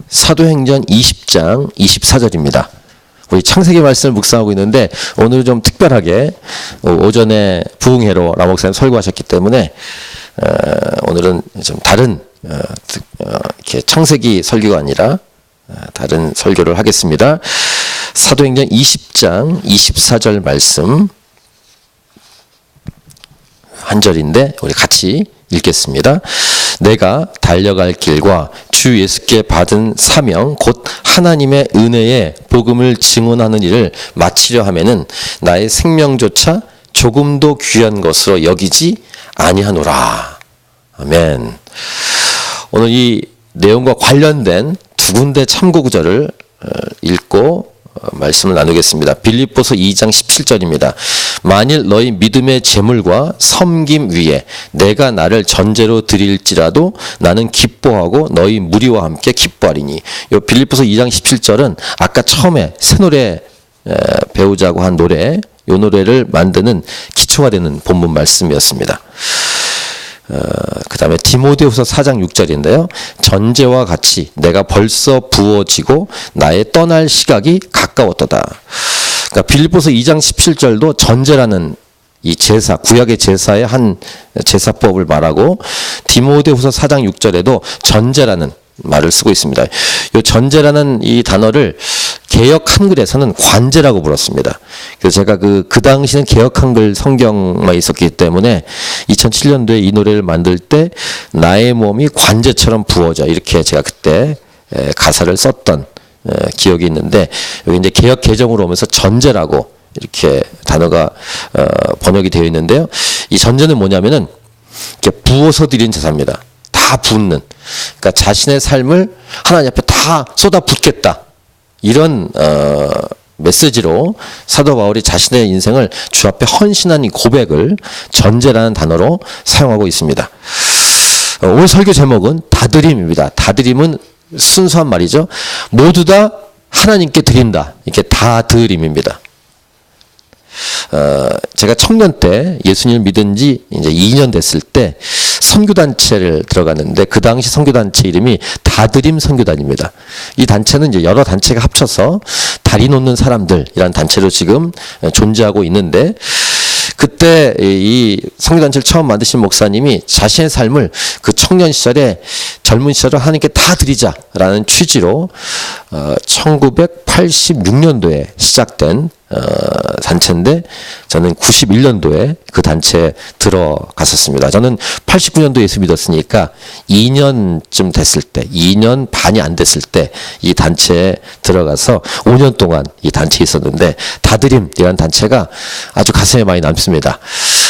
사도행전 20장 24절입니다. 우리 창세기 말씀을 묵상하고 있는데 오늘 좀 특별하게 오전에 부흥회로 라 목사님 설교하셨기 때문에 오늘은 좀 다른 이렇게 창세기 설교가 아니라 다른 설교를 하겠습니다. 사도행전 20장 24절 말씀 한 절인데 우리 같이 읽겠습니다. 내가 달려갈 길과 주 예수께 받은 사명 곧 하나님의 은혜의 복음을 증언하는 일을 마치려 하면은 나의 생명조차 조금도 귀한 것으로 여기지 아니하노라. 아멘. 오늘 이 내용과 관련된 두 군데 참고 구절을 읽고 말씀을 나누겠습니다. 빌립보서 2장 17절입니다. 만일 너희 믿음의 재물과 섬김 위에 내가 나를 전제로 드릴지라도 나는 기뻐하고 너희 무리와 함께 기뻐하리니. 요 빌립보서 2장 17절은 아까 처음에 새 노래 배우자고 한 노래, 요 노래를 만드는 기초가 되는 본문 말씀이었습니다. 그 다음에 디모데후서 4장 6절인데요. 전제와 같이 내가 벌써 부어지고 나의 떠날 시각이 가까웠도다. 그러니까 빌립보서 2장 17절도 전제라는 이 제사, 구약의 제사의 한 제사법을 말하고 디모데후서 4장 6절에도 전제라는 말을 쓰고 있습니다. 이 전제라는 이 단어를 개역 한글에서는 관제라고 불렀습니다. 그래서 제가 그 당시는 개역 한글 성경만 있었기 때문에 2007년도에 이 노래를 만들 때 나의 몸이 관제처럼 부어져 이렇게 제가 그때 가사를 썼던 기억이 있는데 여기 이제 개역 개정으로 오면서 전제라고 이렇게 단어가 번역이 되어 있는데요. 이 전제는 뭐냐면은 이렇게 부어서 드린 제사입니다. 다 붓는. 그러니까 자신의 삶을 하나님 앞에 다 쏟아붓겠다. 이런 메시지로 사도 바울이 자신의 인생을 주 앞에 헌신한 이 고백을 전제라는 단어로 사용하고 있습니다. 오늘 설교 제목은 다드림입니다. 다드림은 순수한 말이죠. 모두 다 하나님께 드린다. 이렇게 다드림입니다. 제가 청년 때 예수님을 믿은 지 이제 2년 됐을 때 선교단체를 들어갔는데 그 당시 선교단체 이름이 다드림 선교단입니다. 이 단체는 이제 여러 단체가 합쳐서 다리 놓는 사람들이라는 단체로 지금 존재하고 있는데 그때 이 선교단체를 처음 만드신 목사님이 자신의 삶을 그 청년 시절에 젊은 시절을 하나님께 다 드리자라는 취지로 1986년도에 시작된 단체인데 저는 91년도에 그 단체에 들어갔었습니다. 저는 89년도에 예수 믿었으니까 2년쯤 됐을 때, 2년 반이 안 됐을 때 이 단체에 들어가서 5년 동안 이 단체에 있었는데 다드림이라는 단체가 아주 가슴에 많이 남습니다.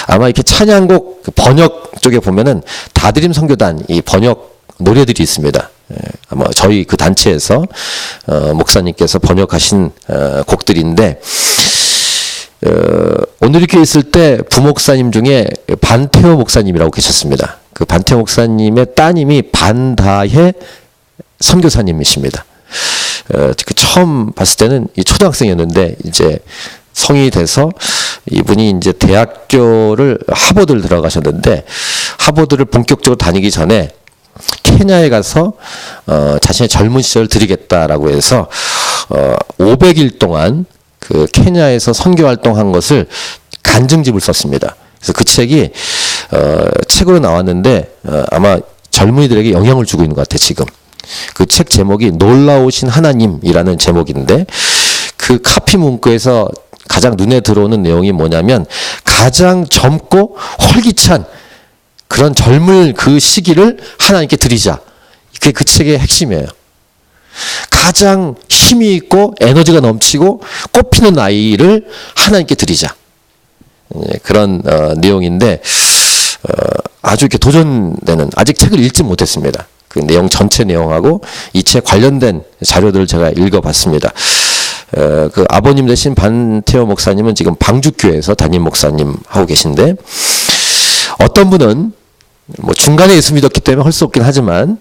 아마 이렇게 찬양곡 번역 쪽에 보면은 다드림 선교단 이 번역 노래들이 있습니다. 아마 저희 그 단체에서 목사님께서 번역하신 곡들인데 오늘 이렇게 있을 때 부목사님 중에 반태호 목사님이라고 계셨습니다. 그 반태호 목사님의 따님이 반다혜 선교사님이십니다. 그 처음 봤을 때는 이 초등학생이었는데 이제 성인이 돼서 이분이 이제 대학교를 하버드를 들어가셨는데 하버드를 본격적으로 다니기 전에 케냐에 가서 자신의 젊은 시절을 드리겠다라고 해서 500일 동안 그 케냐에서 선교 활동한 것을 간증집을 썼습니다. 그래서 그 책이 책으로 나왔는데 아마 젊은이들에게 영향을 주고 있는 것 같아요. 지금 그 책 제목이 놀라우신 하나님이라는 제목인데 그 카피 문구에서 가장 눈에 들어오는 내용이 뭐냐면 가장 젊고 활기찬 그런 젊을 그 시기를 하나님께 드리자. 그게 그 책의 핵심이에요. 가장 힘이 있고 에너지가 넘치고 꽃피는 나이를 하나님께 드리자. 그런 내용인데 아주 이렇게 도전되는 아직 책을 읽지 못했습니다. 그 내용 전체 내용하고 이 책 관련된 자료들을 제가 읽어봤습니다. 그 아버님 되신 반태호 목사님은 지금 방주교회에서 담임 목사님 하고 계신데 어떤 분은 뭐 중간에 예수 믿었기 때문에 할 수 없긴 하지만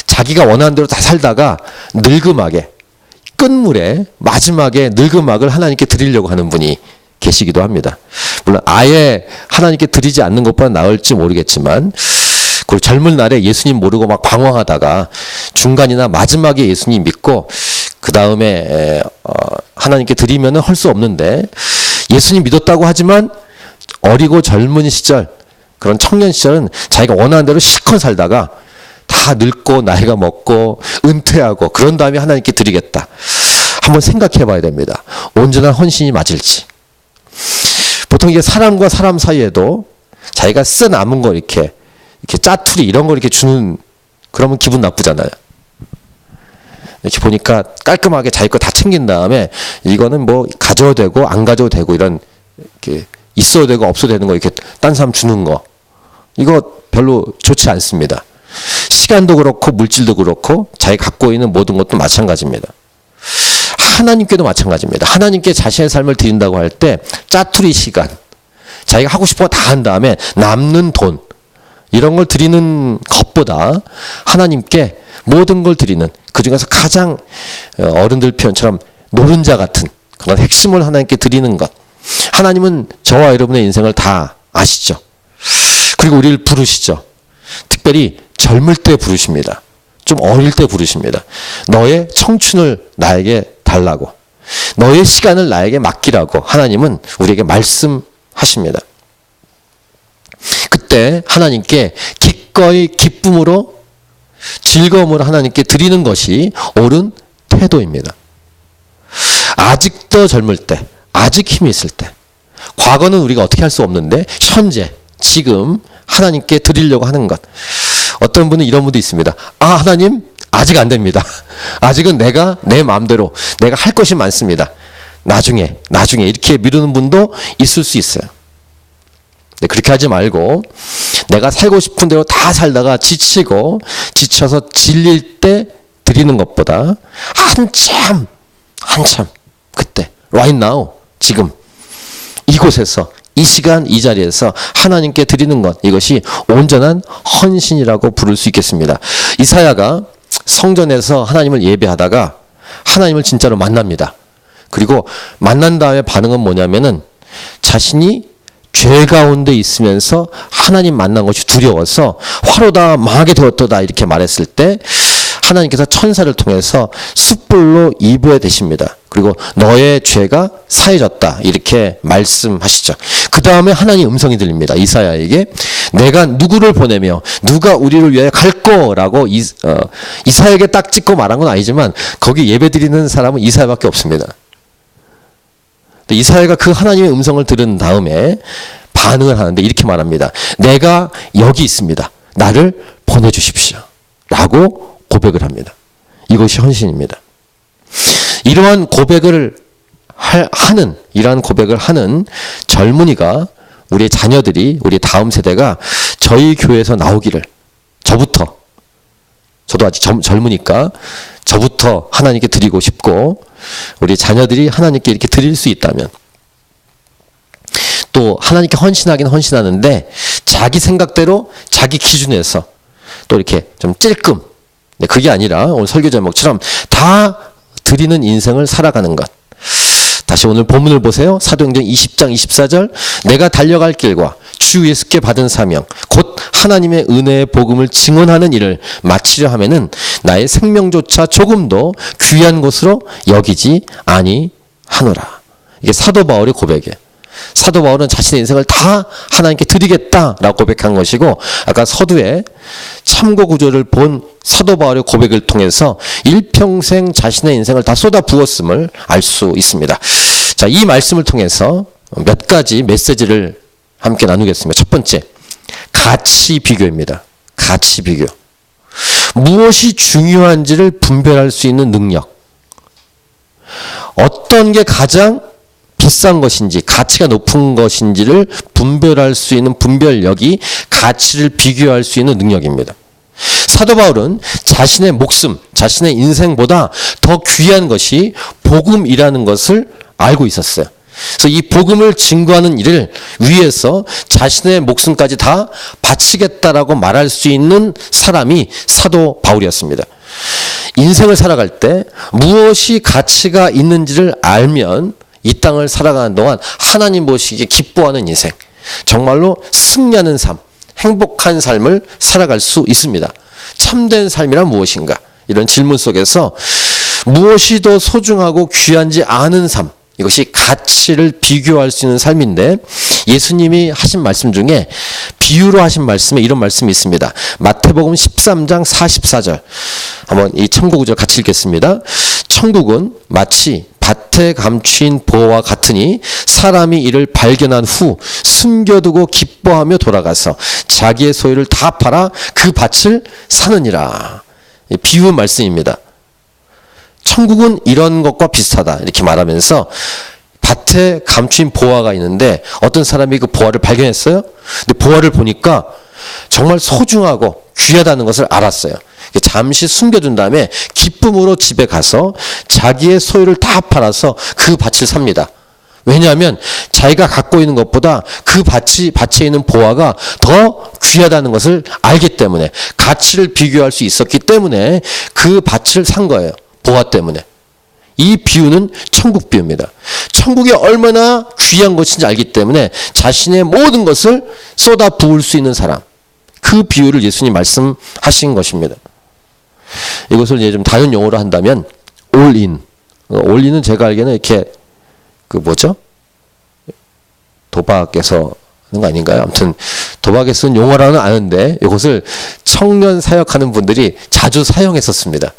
자기가 원하는 대로 다 살다가 늙음하게 끝물에 마지막에 늙음막을 하나님께 드리려고 하는 분이 계시기도 합니다. 물론 아예 하나님께 드리지 않는 것보다 나을지 모르겠지만 그리고 젊은 날에 예수님 모르고 막 방황하다가 중간이나 마지막에 예수님 믿고 그 다음에 하나님께 드리면은 할 수 없는데, 예수님 믿었다고 하지만 어리고 젊은 시절, 그런 청년 시절은 자기가 원하는 대로 실컷 살다가 다 늙고 나이가 먹고 은퇴하고 그런 다음에 하나님께 드리겠다. 한번 생각해 봐야 됩니다. 온전한 헌신이 맞을지. 보통 이게 사람과 사람 사이에도 자기가 쓴 남은 거 이렇게 짜투리 이런 거 이렇게 주는, 그러면 기분 나쁘잖아요. 이렇게 보니까 깔끔하게 자기 거 다 챙긴 다음에 이거는 뭐 가져도 되고 안 가져도 되고, 이런 이렇게 있어도 되고 없어도 되는 거 이렇게 딴 사람 주는 거, 이거 별로 좋지 않습니다. 시간도 그렇고 물질도 그렇고 자기 갖고 있는 모든 것도 마찬가지입니다. 하나님께도 마찬가지입니다. 하나님께 자신의 삶을 드린다고 할 때 짜투리 시간, 자기가 하고 싶은 거 다 한 다음에 남는 돈, 이런 걸 드리는 것보다 하나님께 모든 걸 드리는, 그 중에서 가장 어른들 표현처럼 노른자 같은 그런 핵심을 하나님께 드리는 것. 하나님은 저와 여러분의 인생을 다 아시죠. 그리고 우리를 부르시죠. 특별히 젊을 때 부르십니다. 좀 어릴 때 부르십니다. 너의 청춘을 나에게 달라고, 너의 시간을 나에게 맡기라고 하나님은 우리에게 말씀하십니다. 그때 하나님께 기꺼이 기쁨으로, 즐거움으로 하나님께 드리는 것이 옳은 태도입니다. 아직도 젊을 때, 아직 힘이 있을 때, 과거는 우리가 어떻게 할 수 없는데 현재, 지금 하나님께 드리려고 하는 것. 어떤 분은 이런 분도 있습니다. 아, 하나님 아직 안 됩니다. 아직은 내가 내 마음대로 내가 할 것이 많습니다. 나중에 이렇게 미루는 분도 있을 수 있어요. 네, 그렇게 하지 말고 내가 살고 싶은 대로 다 살다가 지쳐서 질릴 때 드리는 것보다 한참 그때 right now, 지금 이곳에서 이 시간 이 자리에서 하나님께 드리는 것, 이것이 온전한 헌신이라고 부를 수 있겠습니다. 이사야가 성전에서 하나님을 예배하다가 하나님을 진짜로 만납니다. 그리고 만난 다음에 반응은 뭐냐면은 자신이 죄 가운데 있으면서 하나님 만난 것이 두려워서 화로다 망하게 되었도다 이렇게 말했을 때 하나님께서 천사를 통해서 숯불로 이부해 대십니다. 그리고 너의 죄가 사해졌다 이렇게 말씀하시죠. 그 다음에 하나님 음성이 들립니다. 이사야에게 내가 누구를 보내며 누가 우리를 위하여 갈 거라고 이사야에게 딱 찍고 말한 건 아니지만 거기 예배드리는 사람은 이사야밖에 없습니다. 이사야가 그 하나님의 음성을 들은 다음에 반응을 하는데 이렇게 말합니다. 내가 여기 있습니다. 나를 보내주십시오. 라고 고백을 합니다. 이것이 헌신입니다. 이러한 고백을 하는 젊은이가, 우리의 자녀들이, 우리 다음 세대가 저희 교회에서 나오기를, 저도 아직 젊으니까 저부터 하나님께 드리고 싶고, 우리 자녀들이 하나님께 이렇게 드릴 수 있다면, 또 하나님께 헌신하긴 헌신하는데 자기 생각대로 자기 기준에서 또 이렇게 좀 찔끔, 그게 아니라 오늘 설교 제목처럼 다 드리는 인생을 살아가는 것. 다시 오늘 본문을 보세요. 사도행전 20장 24절 내가 달려갈 길과 주 예수께 받은 사명 곧 하나님의 은혜의 복음을 증언하는 일을 마치려 하면은 나의 생명조차 조금도 귀한 것으로 여기지 아니하노라. 이게 사도 바울의 고백이에요. 사도 바울은 자신의 인생을 다 하나님께 드리겠다라고 고백한 것이고, 아까 서두에 참고 구절을 본 사도 바울의 고백을 통해서 일평생 자신의 인생을 다 쏟아 부었음을 알 수 있습니다. 자, 이 말씀을 통해서 몇 가지 메시지를 함께 나누겠습니다. 첫 번째, 가치 비교입니다. 가치 비교. 무엇이 중요한지를 분별할 수 있는 능력. 어떤 게 가장 비싼 것인지, 가치가 높은 것인지를 분별할 수 있는 분별력이 가치를 비교할 수 있는 능력입니다. 사도 바울은 자신의 목숨, 자신의 인생보다 더 귀한 것이 복음이라는 것을 알고 있었어요. 그래서 이 복음을 증거하는 일을 위해서 자신의 목숨까지 다 바치겠다라고 말할 수 있는 사람이 사도 바울이었습니다. 인생을 살아갈 때 무엇이 가치가 있는지를 알면 이 땅을 살아가는 동안 하나님 보시기에 기뻐하는 인생, 정말로 승리하는 삶, 행복한 삶을 살아갈 수 있습니다. 참된 삶이란 무엇인가? 이런 질문 속에서 무엇이 더 소중하고 귀한지 아는 삶, 이것이 가치를 비교할 수 있는 삶인데, 예수님이 하신 말씀 중에 비유로 하신 말씀에 이런 말씀이 있습니다. 마태복음 13장 44절. 한번 이 참고 구절 같이 읽겠습니다. 천국은 마치 밭에 감추인 보화와 같으니 사람이 이를 발견한 후 숨겨두고 기뻐하며 돌아가서 자기의 소유를 다 팔아 그 밭을 사느니라. 비유 말씀입니다. 천국은 이런 것과 비슷하다 이렇게 말하면서 밭에 감추인 보화가 있는데 어떤 사람이 그 보화를 발견했어요. 근데 보화를 보니까 정말 소중하고 귀하다는 것을 알았어요. 잠시 숨겨둔 다음에 기쁨으로 집에 가서 자기의 소유를 다 팔아서 그 밭을 삽니다. 왜냐하면 자기가 갖고 있는 것보다 그 밭에 있는 보화가 더 귀하다는 것을 알기 때문에, 가치를 비교할 수 있었기 때문에 그 밭을 산 거예요. 보화 때문에. 이 비유는 천국 비유입니다. 천국이 얼마나 귀한 것인지 알기 때문에 자신의 모든 것을 쏟아 부을 수 있는 사람, 그 비유를 예수님 말씀하신 것입니다. 이것을 이제 좀 다른 용어로 한다면 올인. 올인은 제가 알기에는 이렇게 도박에서 하는 거 아닌가요? 아무튼 도박에 쓴 용어라는 아는데 이것을 청년 사역하는 분들이 자주 사용했었습니다.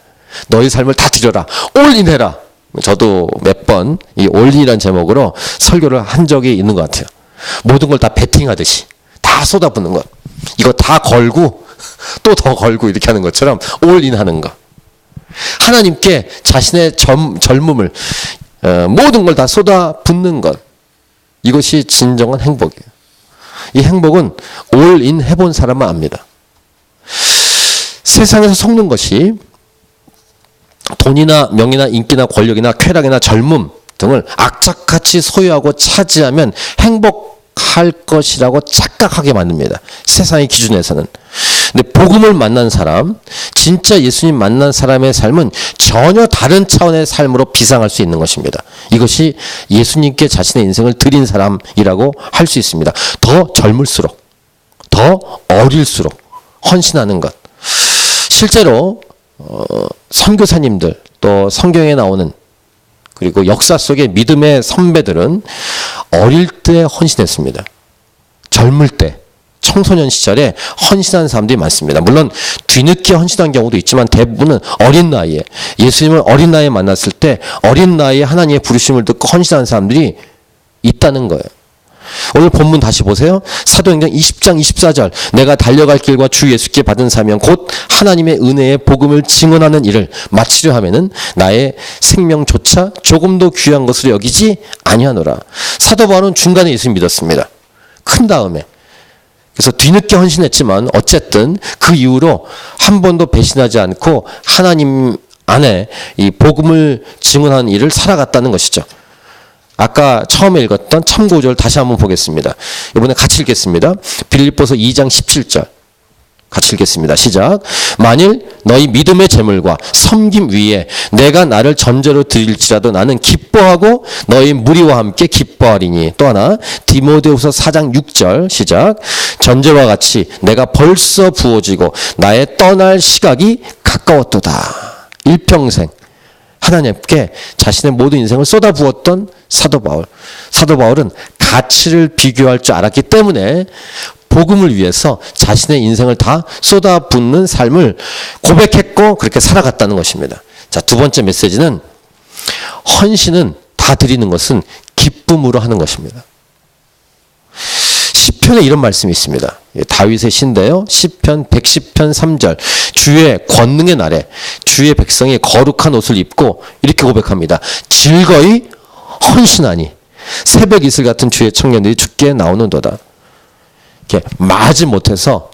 너희 삶을 다 드려라. 올인해라. 저도 몇 번 이 올인이라는 제목으로 설교를 한 적이 있는 것 같아요. 모든 걸 다 베팅하듯이 다 쏟아붓는 것. 이거 다 걸고 또 더 걸고 이렇게 하는 것처럼 올인하는 것. 하나님께 자신의 젊음을 모든 걸 다 쏟아붓는 것. 이것이 진정한 행복이에요. 이 행복은 올인 해본 사람만 압니다. 세상에서 속는 것이 돈이나 명예나 인기나 권력이나 쾌락이나 젊음 등을 악착같이 소유하고 차지하면 행복할 것이라고 착각하게 만듭니다. 세상의 기준에서는. 근데 복음을 만난 사람, 진짜 예수님 만난 사람의 삶은 전혀 다른 차원의 삶으로 비상할 수 있는 것입니다. 이것이 예수님께 자신의 인생을 드린 사람이라고 할 수 있습니다. 더 젊을수록, 더 어릴수록 헌신하는 것. 실제로 선교사님들, 또 성경에 나오는, 그리고 역사 속의 믿음의 선배들은 어릴 때 헌신했습니다. 젊을 때, 청소년 시절에 헌신한 사람들이 많습니다. 물론 뒤늦게 헌신한 경우도 있지만 대부분은 어린 나이에, 예수님을 어린 나이에 만났을 때 어린 나이에 하나님의 부르심을 듣고 헌신한 사람들이 있다는 거예요. 오늘 본문 다시 보세요. 사도행전 20장 24절. 내가 달려갈 길과 주 예수께 받은 사명 곧 하나님의 은혜의 복음을 증언하는 일을 마치려 하면은 나의 생명조차 조금도 귀한 것으로 여기지 아니하노라. 사도 바울은 중간에 예수님 믿었습니다. 큰 다음에. 그래서 뒤늦게 헌신했지만 어쨌든 그 이후로 한 번도 배신하지 않고 하나님 안에 이 복음을 증언하는 일을 살아갔다는 것이죠. 아까 처음에 읽었던 참고절 다시 한번 보겠습니다. 이번에 같이 읽겠습니다. 빌립보서 2장 17절. 같이 읽겠습니다. 시작. 만일 너희 믿음의 재물과 섬김 위에 내가 나를 전제로 드릴지라도 나는 기뻐하고 너희 무리와 함께 기뻐하리니. 또 하나 디모데후서 4장 6절. 시작. 전제와 같이 내가 벌써 부어지고 나의 떠날 시각이 가까웠도다. 일평생 하나님께 자신의 모든 인생을 쏟아부었던 사도 바울. 사도 바울은 가치를 비교할 줄 알았기 때문에 복음을 위해서 자신의 인생을 다 쏟아붓는 삶을 고백했고 그렇게 살아갔다는 것입니다. 자, 두 번째 메시지는 헌신은 다 드리는 것은 기쁨으로 하는 것입니다. 시편에 이런 말씀이 있습니다. 다윗의 시인데요. 시편 110편 3절. 주의 권능의 날에 주의 백성이 거룩한 옷을 입고 이렇게 고백합니다. 즐거이 헌신하니 새벽 이슬 같은 주의 청년들이 주께 나오는도다. 이렇게 마지 못해서,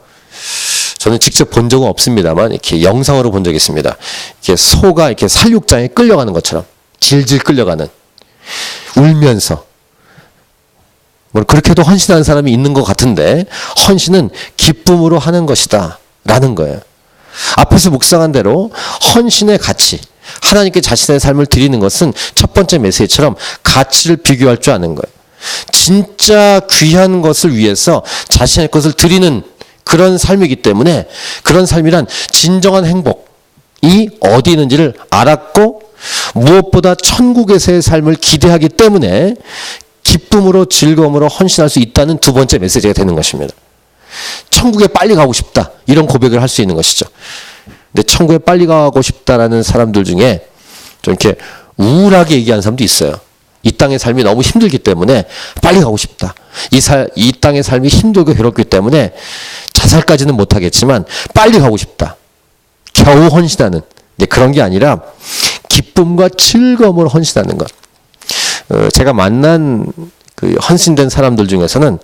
저는 직접 본 적은 없습니다만 이렇게 영상으로 본 적이 있습니다. 이렇게 소가 이렇게 살육장에 끌려가는 것처럼 질질 끌려가는, 울면서. 그렇게도 헌신하는 사람이 있는 것 같은데 헌신은 기쁨으로 하는 것이다 라는 거예요. 앞에서 묵상한 대로 헌신의 가치, 하나님께 자신의 삶을 드리는 것은 첫 번째 메시지처럼 가치를 비교할 줄 아는 거예요. 진짜 귀한 것을 위해서 자신의 것을 드리는 그런 삶이기 때문에 그런 삶이란 진정한 행복이 어디 있는지를 알았고 무엇보다 천국에서의 삶을 기대하기 때문에 기쁨으로 즐거움으로 헌신할 수 있다는 두 번째 메시지가 되는 것입니다. 천국에 빨리 가고 싶다 이런 고백을 할 수 있는 것이죠. 근데 천국에 빨리 가고 싶다라는 사람들 중에 좀 이렇게 우울하게 얘기하는 사람도 있어요. 이 땅의 삶이 너무 힘들기 때문에 빨리 가고 싶다. 이 땅의 삶이 힘들고 괴롭기 때문에 자살까지는 못하겠지만 빨리 가고 싶다. 겨우 헌신하는 그런 게 아니라 기쁨과 즐거움을 헌신하는 것. 제가 만난 그 헌신된 사람들 중에서는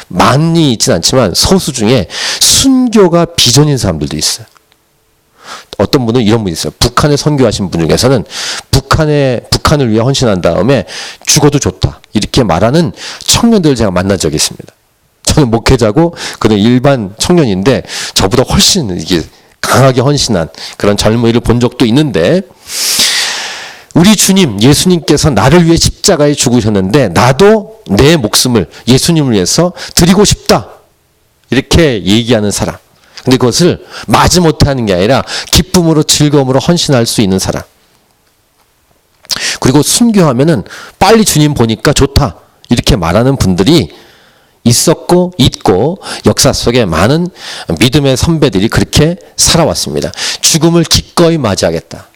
많이 있진 않지만 소수 중에 순교가 비전인 사람들도 있어요. 어떤 분은 이런 분이 있어요. 북한에 선교하신 분 중에서는 북한을 위해 헌신한 다음에 죽어도 좋다 이렇게 말하는 청년들을 제가 만난 적이 있습니다. 저는 목회자고 그는 일반 청년인데 저보다 훨씬 이게 강하게 헌신한 그런 젊은이를 본 적도 있는데, 우리 주님 예수님께서 나를 위해 십자가에 죽으셨는데 나도 내 목숨을 예수님을 위해서 드리고 싶다 이렇게 얘기하는 사람. 근데 그것을 마지못해 하는 게 아니라 기쁨으로 즐거움으로 헌신할 수 있는 사람. 그리고 순교하면은 빨리 주님 보니까 좋다 이렇게 말하는 분들이 있었고 있고, 역사 속에 많은 믿음의 선배들이 그렇게 살아왔습니다. 죽음을 기꺼이 맞이하겠다.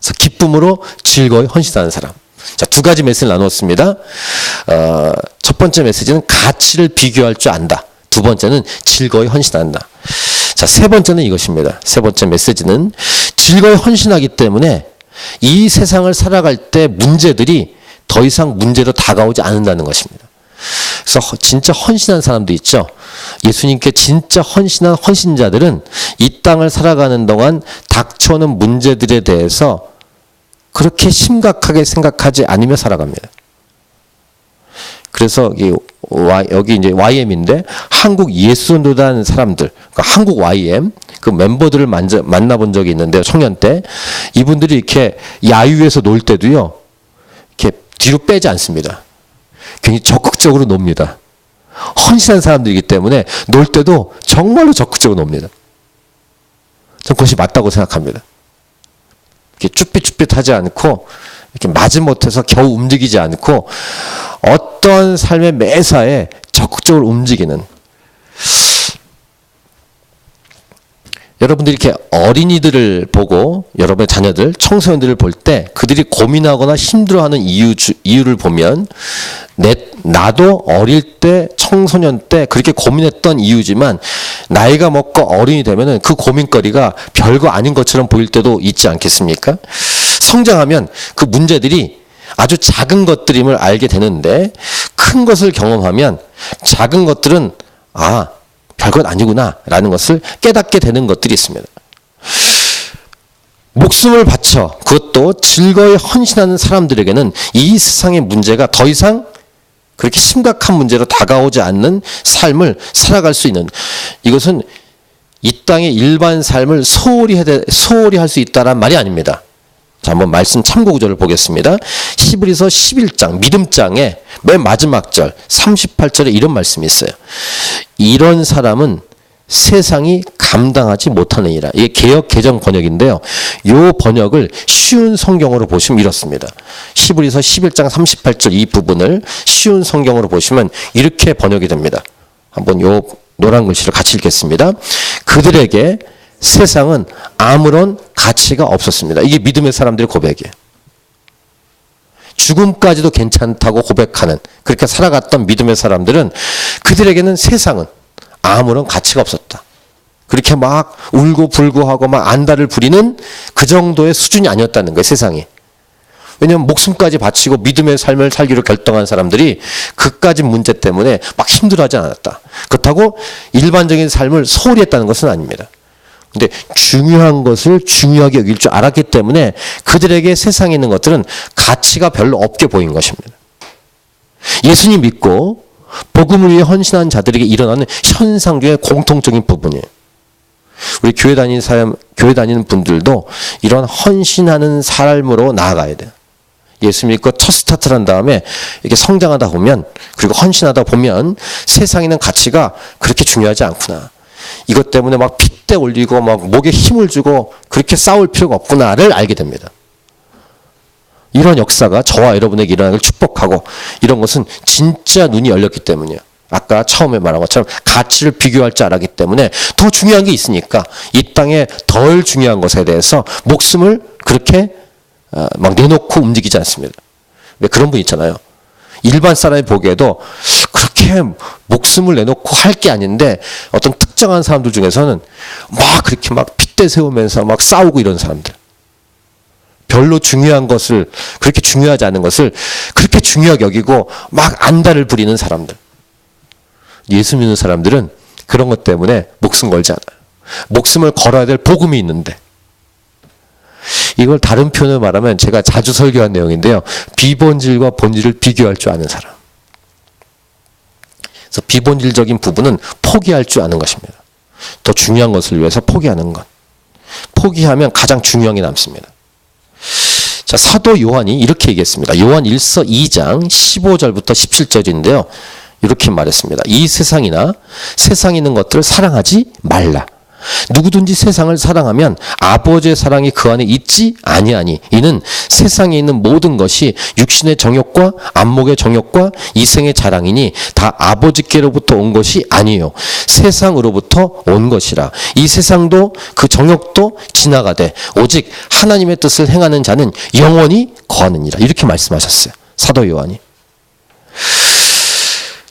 그래서 기쁨으로 즐거이 헌신하는 사람. 자, 두 가지 메시지를 나눴습니다. 첫 번째 메시지는 가치를 비교할 줄 안다. 두 번째는 즐거이 헌신한다. 자, 세 번째는 이것입니다. 세 번째 메시지는 즐거이 헌신하기 때문에 이 세상을 살아갈 때 문제들이 더 이상 문제로 다가오지 않는다는 것입니다. 그래서 진짜 헌신한 사람도 있죠. 예수님께 진짜 헌신한 헌신자들은 이 땅을 살아가는 동안 닥쳐오는 문제들에 대해서 그렇게 심각하게 생각하지 않으며 살아갑니다. 그래서 여기 이제 YM인데 한국 예수전도단 사람들, 그러니까 한국 YM 그 멤버들을 만나본 적이 있는데요. 청년 때 이분들이 이렇게 야유에서 놀 때도요, 이렇게 뒤로 빼지 않습니다. 굉장히 적극적으로 놉니다. 헌신한 사람들이기 때문에 놀 때도 정말로 적극적으로 놉니다. 저는 그것이 맞다고 생각합니다. 이렇게 쭈삣쭈삣하지 않고 이렇게 마지못해서 겨우 움직이지 않고 어떤 삶의 매사에 적극적으로 움직이는, 여러분들이 이렇게 어린이들을 보고 여러분의 자녀들, 청소년들을 볼 때 그들이 고민하거나 힘들어하는 이유를 보면 나도 어릴 때 청소년 때 그렇게 고민했던 이유지만 나이가 먹고 어른이 되면은 그 고민거리가 별거 아닌 것처럼 보일 때도 있지 않겠습니까? 성장하면 그 문제들이 아주 작은 것들임을 알게 되는데 큰 것을 경험하면 작은 것들은 별것 아니구나 라는 것을 깨닫게 되는 것들이 있습니다. 목숨을 바쳐 그것도 즐거이 헌신하는 사람들에게는 이 세상의 문제가 더 이상 그렇게 심각한 문제로 다가오지 않는 삶을 살아갈 수 있는, 이것은 이 땅의 일반 삶을 소홀히 할 수 있다란 말이 아닙니다. 자, 한번 말씀 참고 구절을 보겠습니다. 히브리서 11장 믿음장의 맨 마지막 절 38절에 이런 말씀이 있어요. 이런 사람은 세상이 감당하지 못하느니라. 이게 개역 개정 번역인데요. 이 번역을 쉬운 성경으로 보시면 이렇습니다. 히브리서 11장 38절 이 부분을 쉬운 성경으로 보시면 이렇게 번역이 됩니다. 한번 요 노란 글씨를 같이 읽겠습니다. 그들에게 세상은 아무런 가치가 없었습니다. 이게 믿음의 사람들의 고백이에요. 죽음까지도 괜찮다고 고백하는, 그렇게 살아갔던 믿음의 사람들은 그들에게는 세상은 아무런 가치가 없었다. 그렇게 막 울고 불고하고 막 안달을 부리는 그 정도의 수준이 아니었다는 거예요, 세상이. 왜냐하면 목숨까지 바치고 믿음의 삶을 살기로 결정한 사람들이 그까지 문제 때문에 막 힘들어하지 않았다. 그렇다고 일반적인 삶을 소홀히 했다는 것은 아닙니다. 근데 중요한 것을 중요하게 여길 줄 알았기 때문에 그들에게 세상에 있는 것들은 가치가 별로 없게 보인 것입니다. 예수님 믿고 복음을 위해 헌신한 자들에게 일어나는 현상 중에 공통적인 부분이에요. 우리 교회 다니는 분들도 이런 헌신하는 삶으로 나아가야 돼요. 예수 믿고 첫 스타트를 한 다음에 이렇게 성장하다 보면, 그리고 헌신하다 보면 세상에는 가치가 그렇게 중요하지 않구나. 이것 때문에 막 핏대 올리고 막 목에 힘을 주고 그렇게 싸울 필요가 없구나를 알게 됩니다. 이런 역사가 저와 여러분에게 일어나길 축복하고, 이런 것은 진짜 눈이 열렸기 때문이에요. 아까 처음에 말한 것처럼 가치를 비교할 줄 알았기 때문에 더 중요한 게 있으니까 이 땅에 덜 중요한 것에 대해서 목숨을 그렇게 막 내놓고 움직이지 않습니다. 왜 그런 분 있잖아요. 일반 사람이 보기에도 그렇게 목숨을 내놓고 할 게 아닌데 어떤 특정한 사람들 중에서는 막 그렇게 막 핏대 세우면서 막 싸우고 이런 사람들. 별로 중요한 것을, 그렇게 중요하지 않은 것을 그렇게 중요하게 여기고 막 안달을 부리는 사람들. 예수 믿는 사람들은 그런 것 때문에 목숨 걸지 않아요. 목숨을 걸어야 될 복음이 있는데, 이걸 다른 표현을 말하면 제가 자주 설교한 내용인데요. 비본질과 본질을 비교할 줄 아는 사람. 그래서 비본질적인 부분은 포기할 줄 아는 것입니다. 더 중요한 것을 위해서 포기하는 것. 포기하면 가장 중요한 게 남습니다. 자, 사도 요한이 이렇게 얘기했습니다. 요한 1서 2장 15절부터 17절인데요. 이렇게 말했습니다. 이 세상이나 세상에 있는 것들을 사랑하지 말라. 누구든지 세상을 사랑하면 아버지의 사랑이 그 안에 있지 아니하니, 이는 세상에 있는 모든 것이 육신의 정욕과 안목의 정욕과 이생의 자랑이니 다 아버지께로부터 온 것이 아니요 세상으로부터 온 것이라. 이 세상도 그 정욕도 지나가되 오직 하나님의 뜻을 행하는 자는 영원히 거하느니라. 이렇게 말씀하셨어요, 사도 요한이.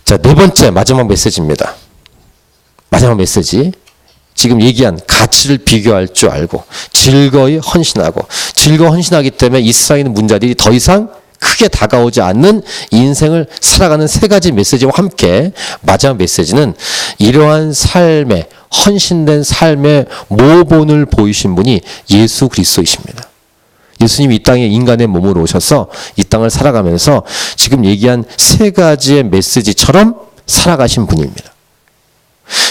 자, 네 번째 마지막 메시지입니다. 마지막 메시지. 지금 얘기한 가치를 비교할 줄 알고 즐거이 헌신하고, 즐거이 헌신하기 때문에 이 세상에 있는 문제들이 더 이상 크게 다가오지 않는 인생을 살아가는 세 가지 메시지와 함께 마지막 메시지는 이러한 삶의, 헌신된 삶의 모본을 보이신 분이 예수 그리스도이십니다. 예수님이 이 땅에 인간의 몸으로 오셔서 이 땅을 살아가면서 지금 얘기한 세 가지의 메시지처럼 살아가신 분입니다.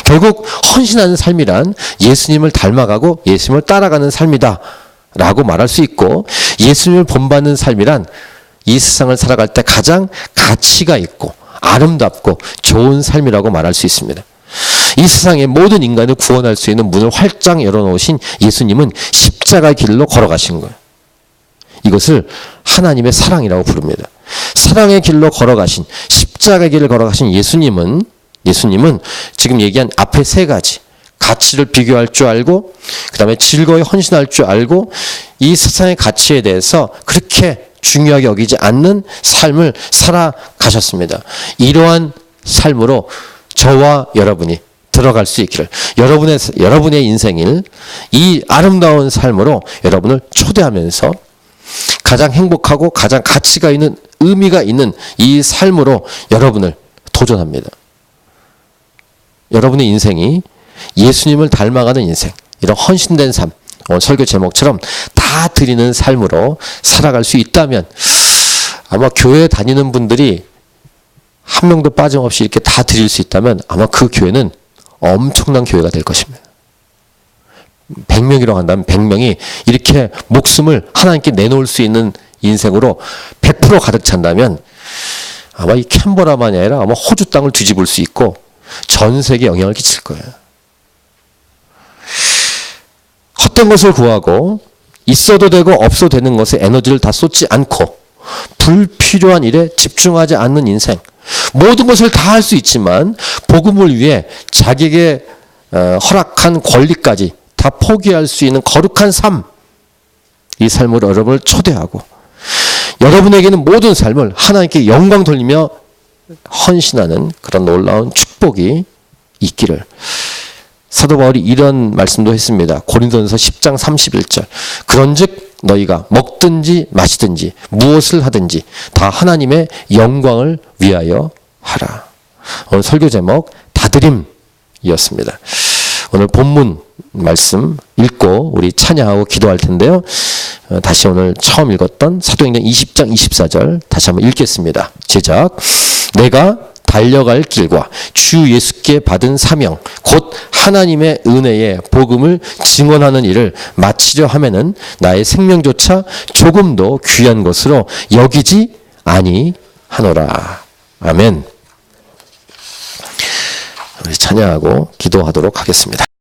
결국 헌신하는 삶이란 예수님을 닮아가고 예수님을 따라가는 삶이다 라고 말할 수 있고, 예수님을 본받는 삶이란 이 세상을 살아갈 때 가장 가치가 있고 아름답고 좋은 삶이라고 말할 수 있습니다. 이 세상의 모든 인간을 구원할 수 있는 문을 활짝 열어놓으신 예수님은 십자가의 길로 걸어가신 거예요. 이것을 하나님의 사랑이라고 부릅니다. 사랑의 길로 걸어가신, 십자가의 길을 걸어가신 예수님은 지금 얘기한 앞에 세 가지, 가치를 비교할 줄 알고, 그 다음에 즐거이 헌신할 줄 알고, 이 세상의 가치에 대해서 그렇게 중요하게 여기지 않는 삶을 살아가셨습니다. 이러한 삶으로 저와 여러분이 들어갈 수 있기를, 여러분의 인생을 이 아름다운 삶으로 여러분을 초대하면서 가장 행복하고 가장 가치가 있는, 의미가 있는 이 삶으로 여러분을 도전합니다. 여러분의 인생이 예수님을 닮아가는 인생, 이런 헌신된 삶, 오늘 설교 제목처럼 다 드리는 삶으로 살아갈 수 있다면, 아마 교회 다니는 분들이 한 명도 빠짐없이 이렇게 다 드릴 수 있다면 아마 그 교회는 엄청난 교회가 될 것입니다. 100명이라고 한다면 100명이 이렇게 목숨을 하나님께 내놓을 수 있는 인생으로 100% 가득 찬다면 아마 이 캔버라만이 아니라 아마 호주 땅을 뒤집을 수 있고 전 세계에 영향을 끼칠 거예요. 헛된 것을 구하고 있어도 되고 없어도 되는 것에 에너지를 다 쏟지 않고 불필요한 일에 집중하지 않는 인생. 모든 것을 다 할 수 있지만 복음을 위해 자기에게 허락한 권리까지 다 포기할 수 있는 거룩한 삶. 이 삶으로 여러분을 초대하고 여러분에게는 모든 삶을 하나님께 영광 돌리며 헌신하는 그런 놀라운 축복이 있기를. 사도 바울이 이런 말씀도 했습니다. 고린도전서 10장 31절. 그런즉 너희가 먹든지 마시든지 무엇을 하든지 다 하나님의 영광을 위하여 하라. 오늘 설교 제목 다드림이었습니다. 오늘 본문 말씀 읽고 우리 찬양하고 기도할 텐데요. 다시 오늘 처음 읽었던 사도행전 20장 24절 다시 한번 읽겠습니다. 시작. 내가 달려갈 길과 주 예수께 받은 사명 곧 하나님의 은혜의 복음을 증언하는 일을 마치려 하면은 나의 생명조차 조금도 귀한 것으로 여기지 아니하노라. 아멘. 우리 찬양하고 기도하도록 하겠습니다.